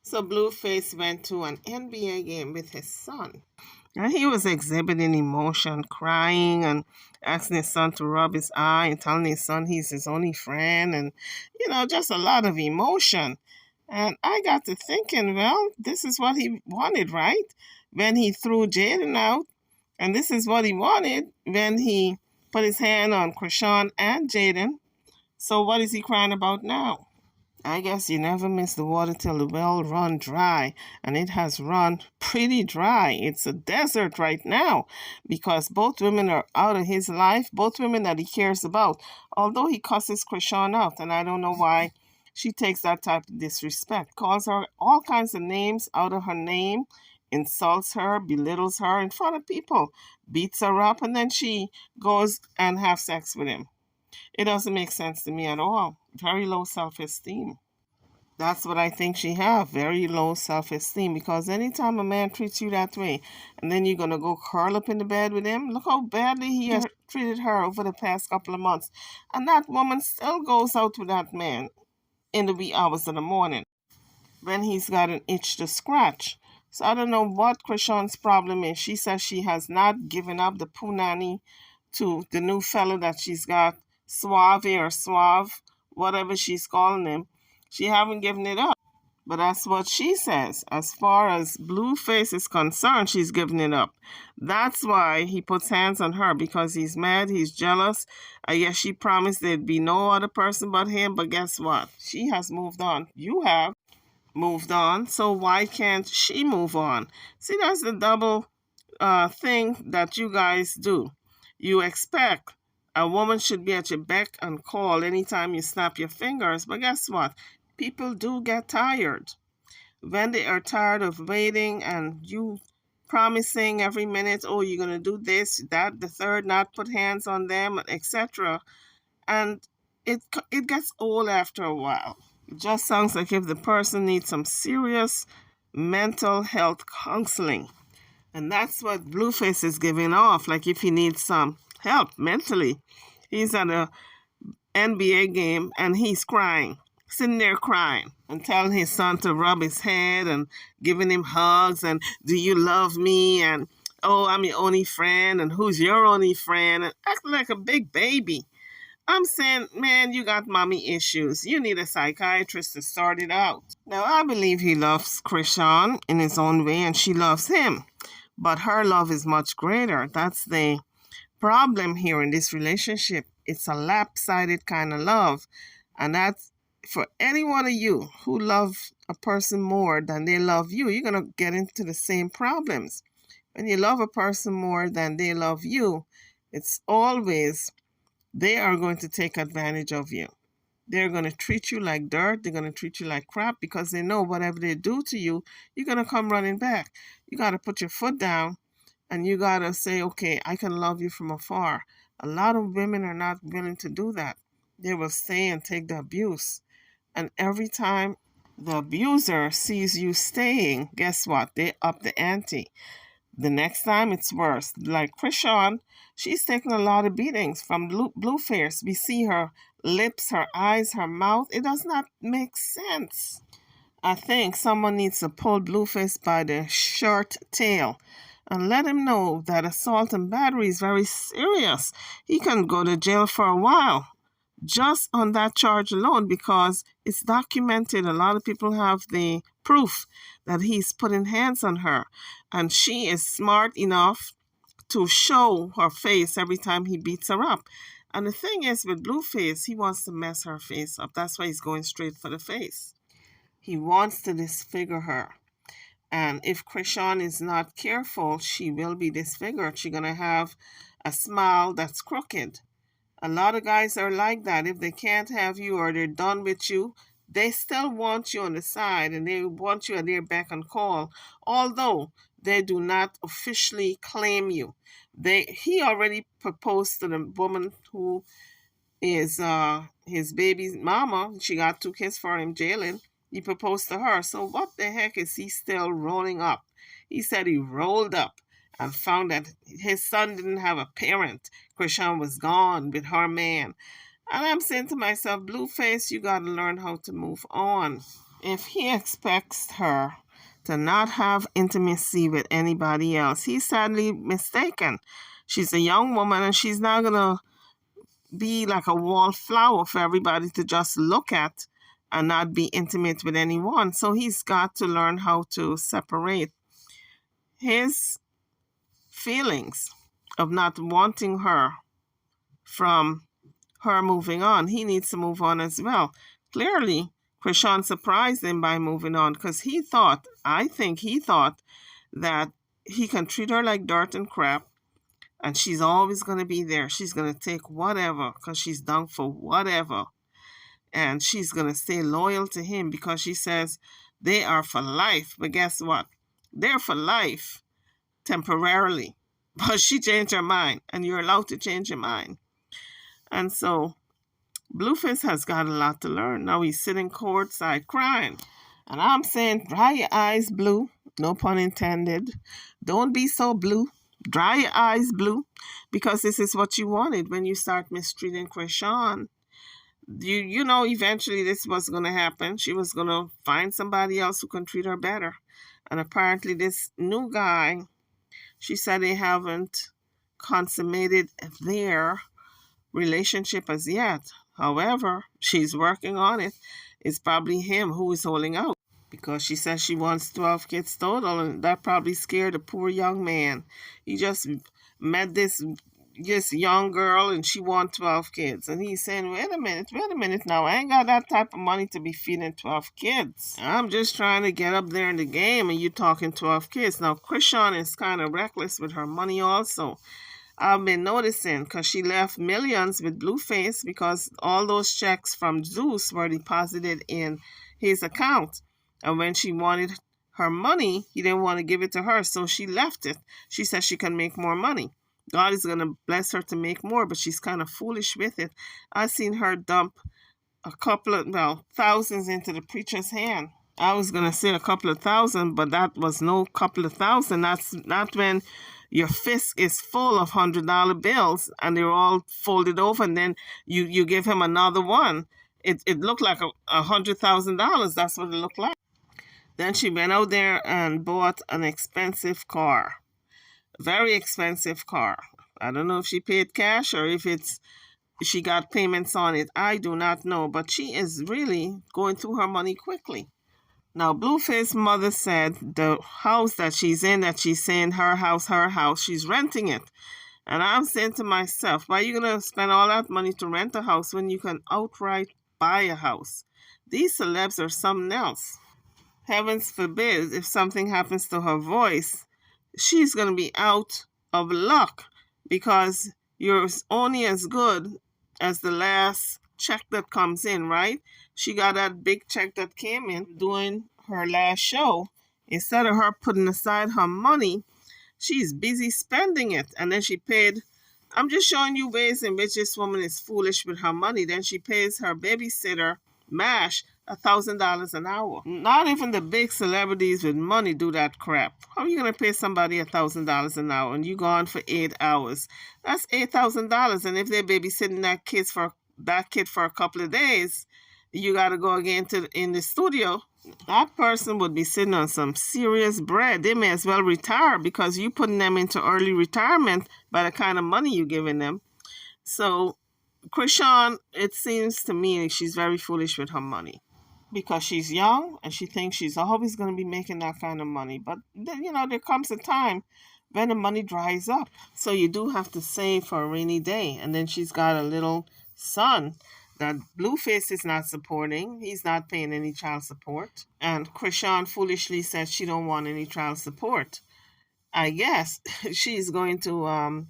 So Blueface went to an NBA game with his son. And he was exhibiting emotion, crying and asking his son to rub his eye and telling his son he's his only friend and, just a lot of emotion. And I got to thinking, well, this is what he wanted, right? When he threw Jayden out. And this is what he wanted when he put his hand on Chrisean and Jayden. So what is he crying about now? I guess you never miss the water till the well run dry, and it has run pretty dry. It's a desert right now because both women are out of his life, both women that he cares about. Although he cusses Chrisean out, and I don't know why she takes that type of disrespect, calls her all kinds of names out of her name, insults her, belittles her in front of people, beats her up, and then she goes and have sex with him. It doesn't make sense to me at all. Very low self-esteem. That's what I think she have, very low self-esteem, because anytime a man treats you that way and then you're going to go curl up in the bed with him, look how badly he has treated her over the past couple of months. And that woman still goes out with that man in the wee hours of the morning when he's got an itch to scratch. So I don't know what Chrisean's problem is. She says she has not given up the punani to the new fellow that she's got, Suave or Suave, whatever she's calling him. She haven't given it up. But that's what she says. As far as Blueface is concerned, she's giving it up. That's why he puts hands on her, because he's mad, he's jealous. I guess she promised there'd be no other person but him, but guess what? She has moved on. You have moved on, so why can't she move on? See, that's the double thing that you guys do. You expect a woman should be at your beck and call anytime you snap your fingers, but guess what? People do get tired. When they are tired of waiting and you promising every minute, oh, you're going to do this, that, the third, not put hands on them, etc. And it gets old after a while. It just sounds like if the person needs some serious mental health counseling. And that's what Blueface is giving off, like if he needs some help mentally. He's at a NBA game and he's crying, sitting there crying and telling his son to rub his head and giving him hugs and, do you love me? And, oh, I'm your only friend, and who's your only friend? And acting like a big baby. I'm saying, man, you got mommy issues. You need a psychiatrist to sort it out. Now, I believe he loves Chrisean in his own way and she loves him. But her love is much greater. That's the problem here in this relationship. It's a lap-sided kind of love. And that's for any one of you who love a person more than they love you, you're going to get into the same problems. When you love a person more than they love you, it's always they are going to take advantage of you. They're going to treat you like dirt. They're going to treat you like crap because they know whatever they do to you, you're going to come running back. You got to put your foot down and you got to say, okay, I can love you from afar. A lot of women are not willing to do that. They will stay and take the abuse. And every time the abuser sees you staying, guess what? They up the ante. The next time it's worse. Like Chrisean, she's taken a lot of beatings from Blueface. We see her lips, her eyes, her mouth. It does not make sense. I think someone needs to pull Blueface by the short tail and let him know that assault and battery is very serious. He can go to jail for a while just on that charge alone because it's documented. A lot of people have the proof that he's putting hands on her. And she is smart enough to show her face every time he beats her up. And the thing is with Blueface, he wants to mess her face up. That's why he's going straight for the face. He wants to disfigure her. And if Chrisean is not careful, she will be disfigured. She's going to have a smile that's crooked. A lot of guys are like that. If they can't have you or they're done with you, they still want you on the side and they want you at their beck and call, although they do not officially claim you. He already proposed to the woman who is his baby's mama. She got 2 kids for him, Jayden. He proposed to her. So what the heck is he still rolling up? He said he rolled up and found that his son didn't have a parent. Chrisean was gone with her man. And I'm saying to myself, Blueface, you got to learn how to move on. If he expects her to not have intimacy with anybody else, he's sadly mistaken. She's a young woman and she's not going to be like a wallflower for everybody to just look at and not be intimate with anyone. So he's got to learn how to separate his feelings of not wanting her from her moving on. He needs to move on as well. Clearly, Chrisean surprised him by moving on because I think he thought that he can treat her like dirt and crap and she's always going to be there. She's going to take whatever because she's done for whatever. And she's going to stay loyal to him because she says they are for life. But guess what? They're for life temporarily. But she changed her mind, and you're allowed to change your mind. And so Blueface has got a lot to learn. Now he's sitting courtside crying. And I'm saying, dry your eyes, Blue. No pun intended. Don't be so blue. Dry your eyes, Blue. Because this is what you wanted when you start mistreating Chrisean. You know, eventually this was going to happen. She was going to find somebody else who can treat her better. And apparently this new guy, she said they haven't consummated their relationship as yet. However, she's working on it. It's probably him who is holding out because she says she wants 12 kids total, and that probably scared a poor young man. He just met this young girl and she wants 12 kids. And he's saying, wait a minute now. I ain't got that type of money to be feeding 12 kids. I'm just trying to get up there in the game and you talking 12 kids. Now, Chrisean is kind of reckless with her money also. I've been noticing because she left millions with Blueface because all those checks from Zeus were deposited in his account. And when she wanted her money, he didn't want to give it to her, so she left it. She said she can make more money. God is going to bless her to make more, but she's kind of foolish with it. I've seen her dump a couple of, thousands into the preacher's hand. I was going to say a couple of thousand, but that was no couple of thousand. That's not when your fist is full of $100 bills and they're all folded over, and then you give him another one. It looked like $100,000. That's what it looked like. Then she went out there and bought an expensive car. Very expensive car. I don't know if she paid cash or if she got payments on it. I do not know, but she is really going through her money quickly. Now, Blueface's mother said the house that she's in, that she's saying her house, she's renting it. And I'm saying to myself, why are you going to spend all that money to rent a house when you can outright buy a house? These celebs are something else. Heavens forbid if something happens to her voice, she's going to be out of luck because you're only as good as the last check that comes in, right? She got that big check that came in doing her last show. Instead of her putting aside her money, she's busy spending it. And then she paid, I'm just showing you ways in which this woman is foolish with her money. Then she pays her babysitter, MASH, $1,000 an hour. Not even the big celebrities with money do that crap. How are you going to pay somebody $1,000 an hour and you go on for 8 hours? That's $8,000. And if they're babysitting that kid for a couple of days, you got to go again in the studio. That person would be sitting on some serious bread. They may as well retire because you're putting them into early retirement by the kind of money you're giving them. So Chrisean, it seems to me she's very foolish with her money because she's young and she thinks she's always going to be making that kind of money. But then, there comes a time when the money dries up. So you do have to save for a rainy day. And then she's got a little son that Blueface is not supporting. He's not paying any child support. And Chrisean foolishly said she don't want any child support. I guess she's going to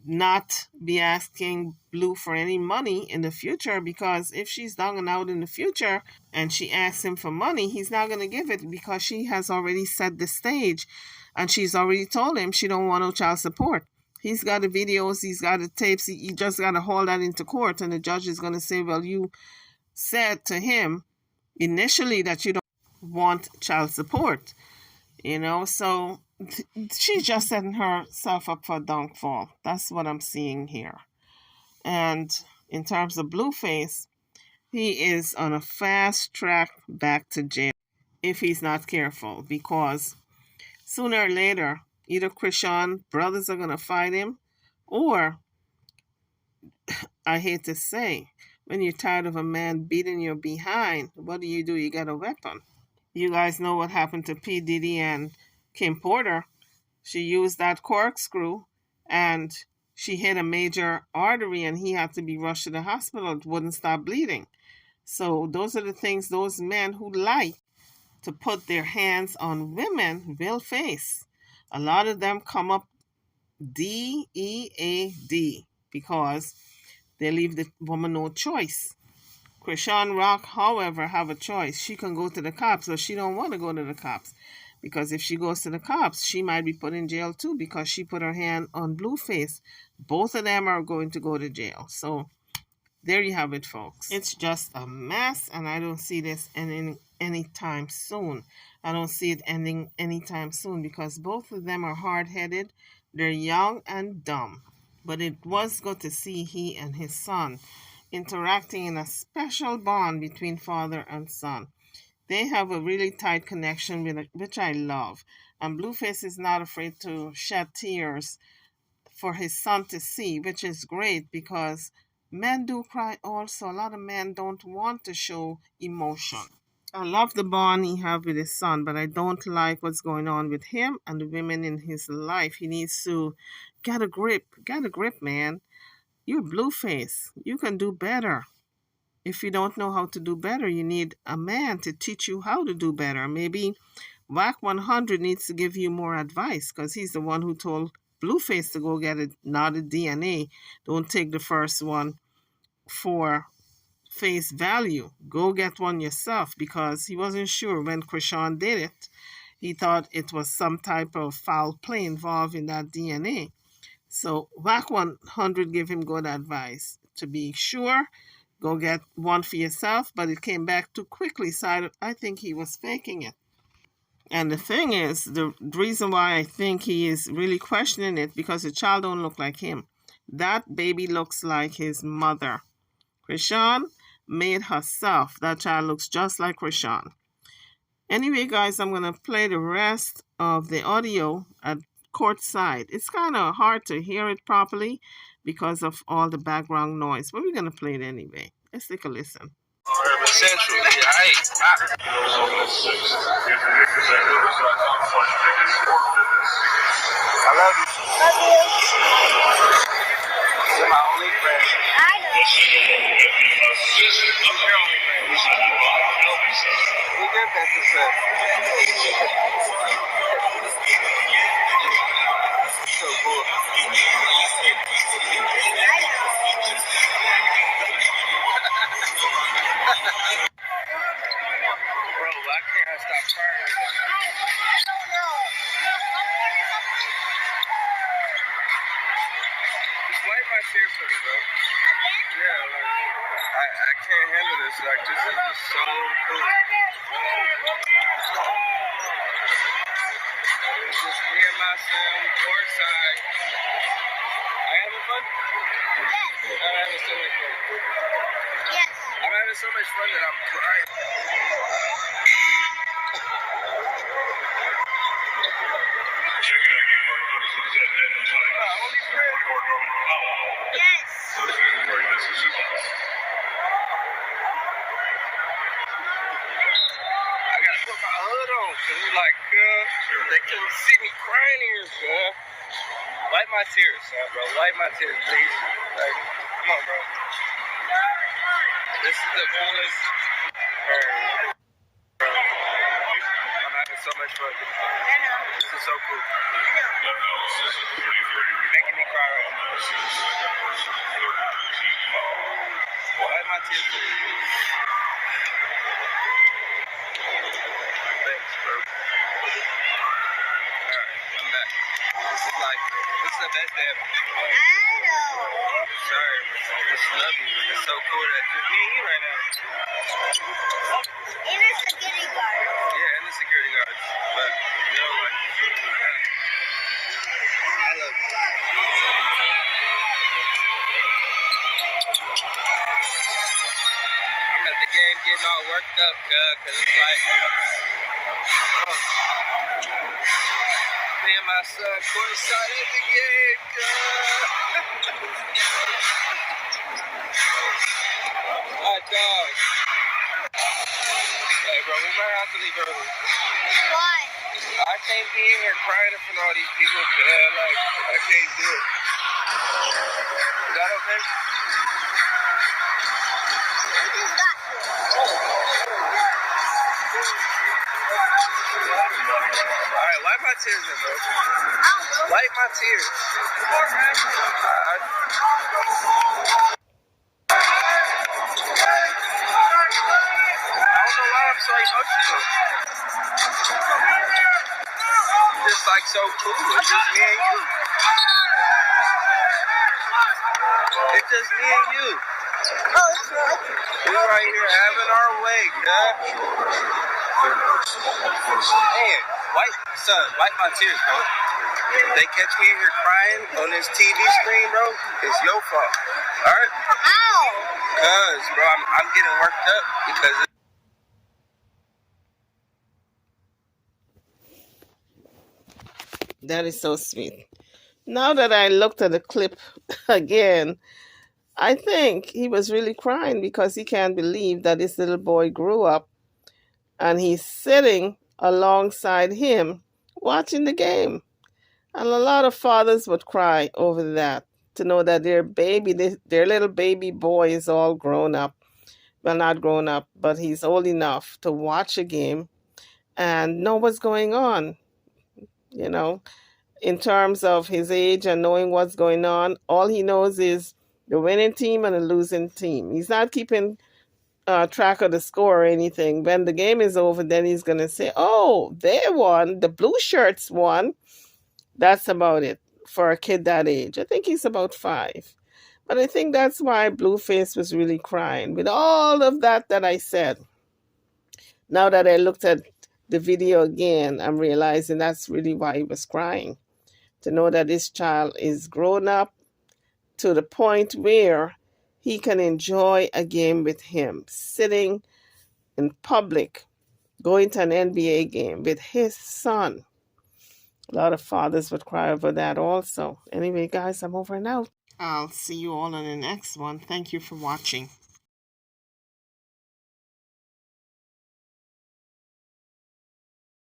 not be asking Blue for any money in the future, because if she's down and out in the future and she asks him for money, he's not going to give it because she has already set the stage and she's already told him she don't want no child support. He's got the videos, he's got the tapes, he just got to haul that into court and the judge is going to say, well, you said to him initially that you don't want child support, so she's just setting herself up for a downfall. That's what I'm seeing here. And in terms of Blueface, he is on a fast track back to jail if he's not careful, because sooner or later, either Chrisean brothers are going to fight him, or, I hate to say, when you're tired of a man beating your behind, what do? You get a weapon. You guys know what happened to P. Diddy and Kim Porter. She used that corkscrew and she hit a major artery and he had to be rushed to the hospital. It wouldn't stop bleeding. So those are the things those men who like to put their hands on women will face. A lot of them come up DEAD because they leave the woman no choice. Chrisean Rock, however, have a choice. She can go to the cops, or she don't want to go to the cops. Because if she goes to the cops, she might be put in jail too because she put her hand on Blueface. Both of them are going to go to jail. So there you have it, folks. It's just a mess, and I don't see this ending anytime soon. I don't see it ending anytime soon because both of them are hard-headed. They're young and dumb. But it was good to see he and his son interacting in a special bond between father and son. They have a really tight connection, which I love. And Blueface is not afraid to shed tears for his son to see, which is great because men do cry also. A lot of men don't want to show emotion. I love the bond he have with his son, but I don't like what's going on with him and the women in his life. He needs to get a grip. Get a grip, man. You're Blueface. You can do better. If you don't know how to do better, you need a man to teach you how to do better. Maybe WAC 100 needs to give you more advice because he's the one who told Blueface to go get not a DNA. Don't take the first one for face value. Go get one yourself because he wasn't sure when Chrisean did it. He thought it was some type of foul play involved in that DNA. So WAC 100 gave him good advice. To be sure, go get one for yourself, but it came back too quickly, so I think he was faking it. And the thing is, the reason why I think he is really questioning it, because the child don't look like him. That baby looks like his mother. Chrisean made herself. That child looks just like Chrisean. Anyway, guys, I'm going to play the rest of the audio at courtside. It's kind of hard to hear it properly because of all the background noise, but we're going to play it anyway. Let's take a listen. Urban Central, yeah, I love you. Love you. You're my only friend. I know. Just your only friend. We get that to say. So cool. Bro, why can't I stop crying? I don't know. Just wipe my tears for me, bro. Again? Yeah, like, I can't handle this. Like, this is just so cool. It's just me and my son, courtside. Are you having fun? Yes. I'm having so much fun. Yes. I'm having so much fun that I'm crying. Yes. I gotta put my hood on because it's like, they couldn't see me crying here, Wipe my tears, bro. Wipe my tears, please. Like, come on, bro. This is the coolest. Bro, I'm having so much fun. I know. This is so cool. I know. You're making me cry right now. Wipe my tears, please. Thanks, bro. Alright, I'm back. This is the best day ever. I know. Sorry, I just love you. It's so cool that just me and you right now. In the security guard. Yeah, in the security guards. But, you know, like, I love you. I'm getting all worked up, because it's like, me and my son courtside at the game, hot dog. Hey, bro, we might have to leave early. Why? I can't be in here crying in front of all these people, like, I can't do it. Is that okay? Alright, wipe my tears then, bro. Wipe my tears. I don't know why I'm so emotional. Just like so cool. It's just me and you. It's just me and you. We're right here having our way, God. Man, wipe my tears, bro. If they catch me in here crying on this TV screen, bro, it's your fault. Alright? Ow! Cause, bro, I'm getting worked up because That is so sweet. Now that I looked at the clip again, I think he was really crying because he can't believe that this little boy grew up and he's sitting alongside him watching the game. And a lot of fathers would cry over that, to know that their little baby boy is all grown up. Well, not grown up, but he's old enough to watch a game and know what's going on, you know, in terms of his age and knowing what's going on. All he knows is the winning team and the losing team. He's not keeping track of the score or anything. When the game is over, then he's going to say, oh, they won. The blue shirts won. That's about it for a kid that age. I think he's about 5. But I think that's why Blueface was really crying. With all of that I said, now that I looked at the video again, I'm realizing that's really why he was crying. To know that this child is grown up to the point where he can enjoy a game with him, sitting in public, going to an NBA game with his son. A lot of fathers would cry over that also. Anyway, guys, I'm over and out. I'll see you all on the next one. Thank you for watching.